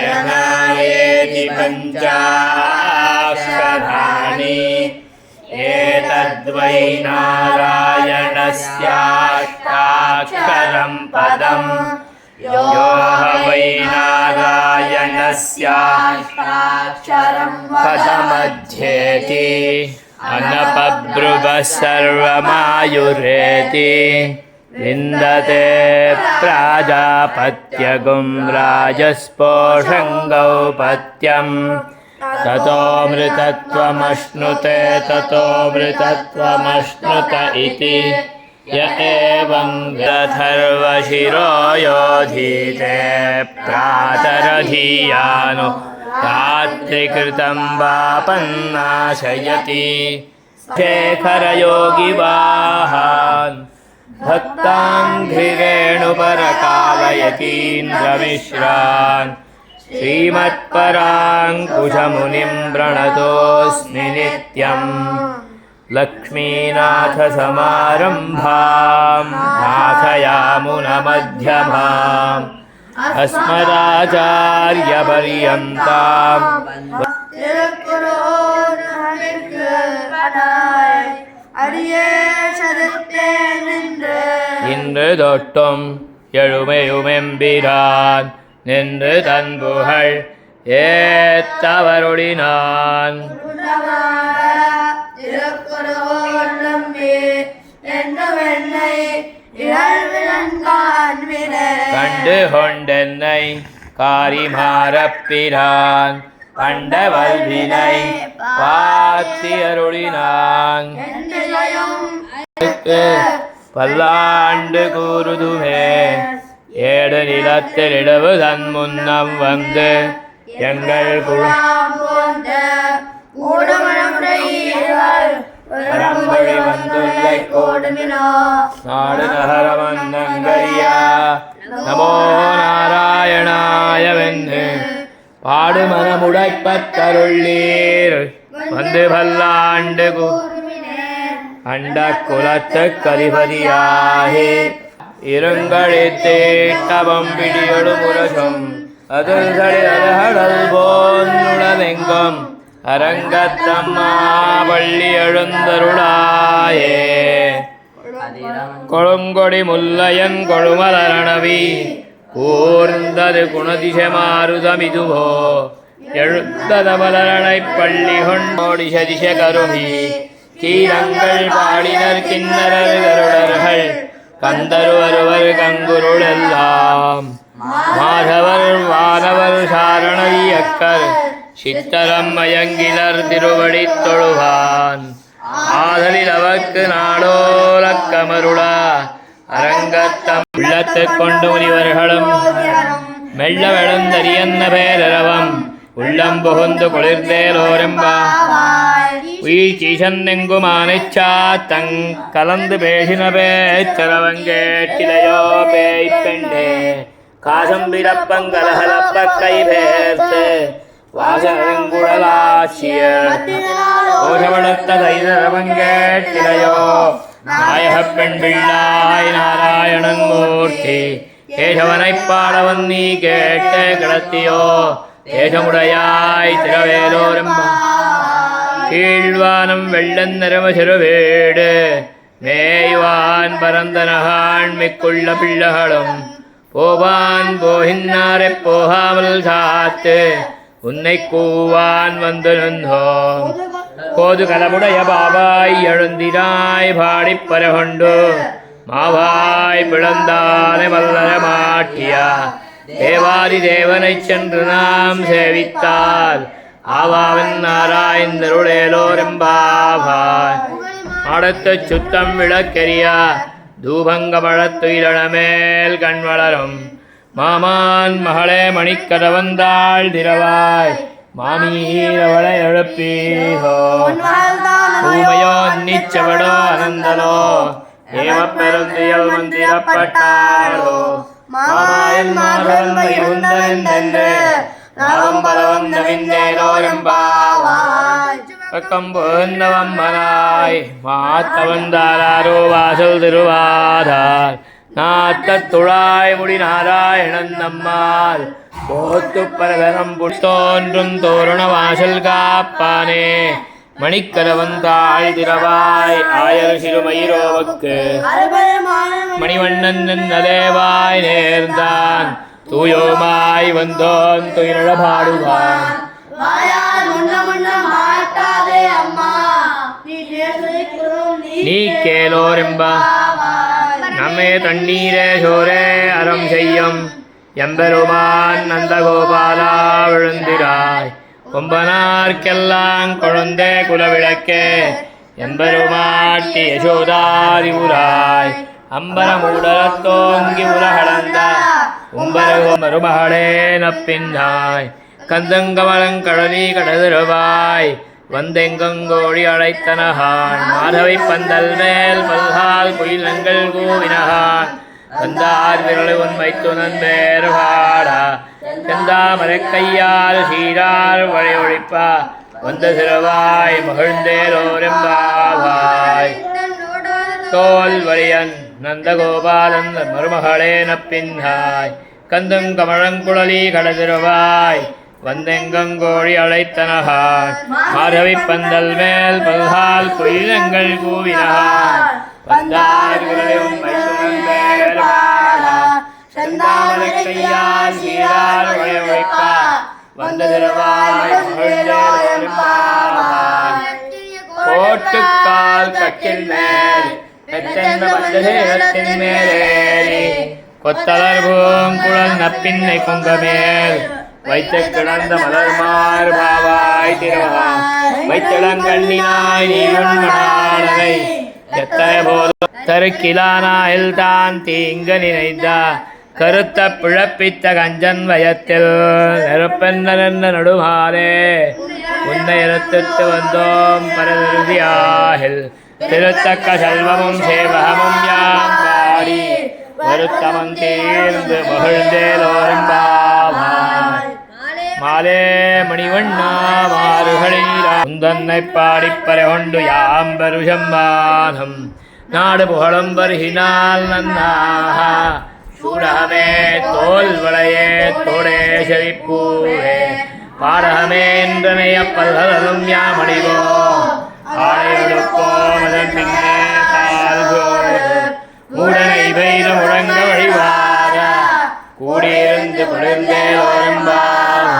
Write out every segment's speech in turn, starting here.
नारायणायेति पञ्चाक्षराणि एतद्वै नारायणस्याष्टाक्षरं पदम् यो वै नारायणस्याष्टाक्षरं पदमध्येति अनपब्रुवः सर्वमायुरेति विन्दते प्राजापत्यगुं राजस्पोषं गौपत्यं ततोऽमृतत्वमश्नुते ततोऽमृतत्वमश्नुत इति य एवं गन्धर्वशिरो योधीते प्रातरधीयानो रात्रिकृतं वापन्नाशयति शेखरयोगिवाहान् भक्ताङ्घ्रिरेणुपरकालयतीन्द्रमिश्रान् श्रीमत्पराङ्कुशमुनिं प्रणतोऽस्मि नित्यम् लक्ष्मीनाथसमारम्भां नाथयामुनमध्यमाम् अस्मदाचार्यपर्यन्ताम् இன்று தொட்டும் எழுமையுமெம்பிரான் நின்று தன் புகழ் ஏத்தவருளினான் கண்டு கொண்டென்னை காரிமாறப்பிரான் பண்டவல்வினை பாத்தி அருளினான் பல்லாண்டு கூறுதுமே ஏடு நிலத்தில் இடவு தன் முன்னம் வந்து எங்கள் பரம்பொழி வந்துள்ளை நாடு நகரமன்னங்கரியா நமோ நாராயணாய வென்று பாடு மனமுடைப்பத்தருள்ளீர் வந்து பல்லாண்டு அண்ட குலத்து கதிபதியாகி இருங்களித்தேட்டவம் பிடியொடு முரசும் அதில் தடிதல் போன்னுடலெங்கும் அரங்கத்தம்மா பள்ளி எழுந்தருளாயே கொழுங்கொடி முல்லையன் கொழுமலரணவி கூர்ந்தது குணதிசமாருதமிதுவோ எழுத்ததமலரணை பள்ளி கொண்டோடி சதிச கருமி கீரங்கள் பாடினர் கிண்ணரர் கருடர்கள் கந்தருவருவர் கங்குருள் எல்லாம் மாதவர் வானவர் சாரணையக்கர் சித்தரம் மயங்கிலர் திருவடி தொழுவான் ஆதலில் அவர்க்கு நாடோலக்கமருளா அரங்கத்தம் உள்ளத்து கொண்டு முனிவர்களும் மெல்ல வெளுந்தரியன்ன பேரரவம் உள்ளம் புகுந்து குளிர்ந்தேலோரெம்பா உயிர்ச்சீசன்னெங்குமானைச்சாத்தங் கலந்து பேசின பேச்சரவங்கேட்டிலையோ பேய்ப்பெண்டே காசம் பிறப்பங்கலகலப்ப கை பேர்த்து வாசனங்குழலாட்சிய கோஷவளத்த தைரவங்கேட்டிலையோ நாயகப் பெண் பிள்ளாய் நாராயணன் மூர்த்தி கேசவனைப் பாடவன் நீ கேட்ட கிடத்தியோ தேசமுடையாய் திரவேலோரெம்பா கீழ்வானம் வெள்ளன் நிறம சிறுவேடு மேய்வான் பரந்தனகான் மிக்குள்ள பிள்ளைகளும் போவான் போகின்னாரை போகாமல் காத்து உன்னை கூவான் வந்து நின்றோம் கோது கலமுடைய பாவாய் எழுந்தினாய் பாடிப் பரகொண்டு மாவாய் பிளந்தானை மல்லர மாட்டியா தேவாதி தேவனைச் சென்று நாம் சேவித்தால் ஆவாவன் நாராயந்தருளேலோரெம்பாவாய் மாடத்துச் சுத்தம் விளக்கெரியா தூபங்கமழத்துயிலமேல் கண் வளரும் மாமான் மகளே மணிக்கதவந்தாள் திரவாய் மாமீரவளை எழுப்பீகோ பூமையோ நிச்சவடோ அனந்தலோ ஏமப்பெருந்தியல் மந்திரப்பட்டாரோ மாமாயன் மாதவன் வைகுந்தனென்று நாமம் பலவம் நவிந்தேலோரெம்பாவாய் பக்கம் புகுந்தவம்மனாய் மாத்தவந்தாரோ வாசல் திருவாதார் நாத்தத்துழாய் முடி நாராயணன் நம்மால் போத்து பரதரம் புத்தோன்றும் தோரண வாசல் காப்பானே மணிக்கரவந்தாள் திரவாய் ஆயர் சிறுமயிரோவுக்கு மணிவண்ணன் நல்லேவாய் நேர்ந்தான் தூயோமாய் வந்தோன் துயிரழ பாடுவான் நீ கேளோரெம்பா நம்மே தண்ணீரே சோரே அறம் செய்யும் எம்பெருமான் நந்தகோபாலா விழுந்திராய் கொம்பனார்க்கெல்லாம் கொழுந்தே குலவிளக்கே எம்பெருமாட்டி யசோதாரி உராய் அம்பரமூடலத்தோங்கி உலகளந்த உம்பருமகளே நப்பின்னாய் கந்தங்கமலங்கடலி கடதிருவாய் வந்தெங்கோடி அழைத்தனகான் மாதவை பந்தல் மேல் பல்கால் குயிலங்கள் கூவினகான் வந்தார் விரலை உண்மைத்து நன்பேறு பாடா செந்தாமரை கையால் சீரார் வழி ஒழிப்பா வந்த சிறுவாய் மகிழ்ந்தேரோரெம்பாவாய் தோல் வழியன் நந்தகோபாலன் மருமகளே நப்பின்னாய் கந்தும் கமழங்குழலி கடதிருவாய் வந்தெங்கோடி அழைத்தனகான் மாதவி பந்தல் மேல் பல்கால் குயிலங்கள் கூவினகான் வந்தார் விரலை உண்மைத்து நன்பேறு பாடா செந்தாமரை கையால் சீரார் வழி ஒழிப்பா வந்த சிறுவாய் மகிழ்ந்தேரோரெம்பாவாய் கோட்டுக்கால் கட்டில் மேல் பெற்றென்ன பஞ்சசேரத்தின் மேலேறி கொத்தலர் பூங்குழல் நப்பின்னை குங்கமேல் வைத்து கிடந்த மலர்மார் பாவாய் திருவா வைத்திடங்கண்ணினாய் நீருண்மணாளரை எத்தனை போதும் தருக்கிலானாயில் தான் தீங்க நினைத்தா கருத்த பிழப்பித்த கஞ்சன் வயத்தில் நெருப்பென்ன நடுமாறே உன்னை இருத்துட்டு வந்தோம் பரதிருதியாகில் திருத்தக்க செல்வமும் சேவகமும் யாம் பாடி வருத்தமம் தீர்ந்து மகிழ்ந்தேலோரெம்பாவாய் மாலே மணிவண்ணா மாறுகளிலா உந்தன்னை பாடிப்பறை கொண்டு யாம்பருஷம்மானம் நாடு புகழும் வருகினால் நன்னாக சூடகமே தோல் வளையே தோடே செழிப்பூவே பாடகமே என்றனைய பல்கலும் யாமடிவோ ஆடையெடுப்போம் அதன் பின்னே கால்கோடு மூடனை பெய்த முழங்க வழிவார கூடியிருந்து குளிர்ந்தேலோரெம்பாவாய்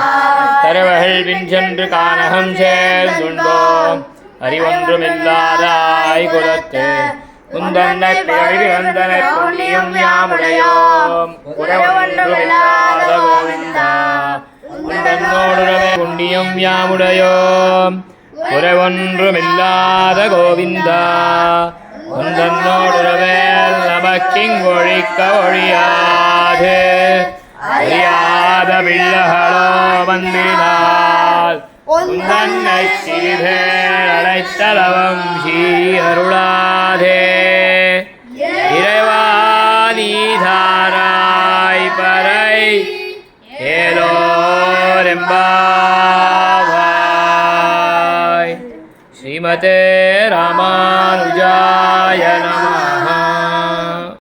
தரவகள் பின் சென்று கானகம் சேர்ந்துண்டோம் அறிவொன்றுமில்லாதாய் குலத்து உந்தன்னை பிறவி வந்தனை புண்ணியம் யாமுடையோம் குறவொன்றுமில்லாத கோவிந்தா உந்தன்னோடுறவே புண்ணியம் யாமுடையோம் குறைவொன்றுமில்லாத கோவிந்தா உந்தன்னோடுறவேல் நமக்கிங்கொழிக்க ஒழியாது அறியாத பிள்ளகளோ வந்தினால் உந்தன்னை சிறிதேள் அழைத்தலவம் சீருளாதே இறைவானீதாராய் பறை ஏலோரெம்பாவாய் ஸ்ரீமதே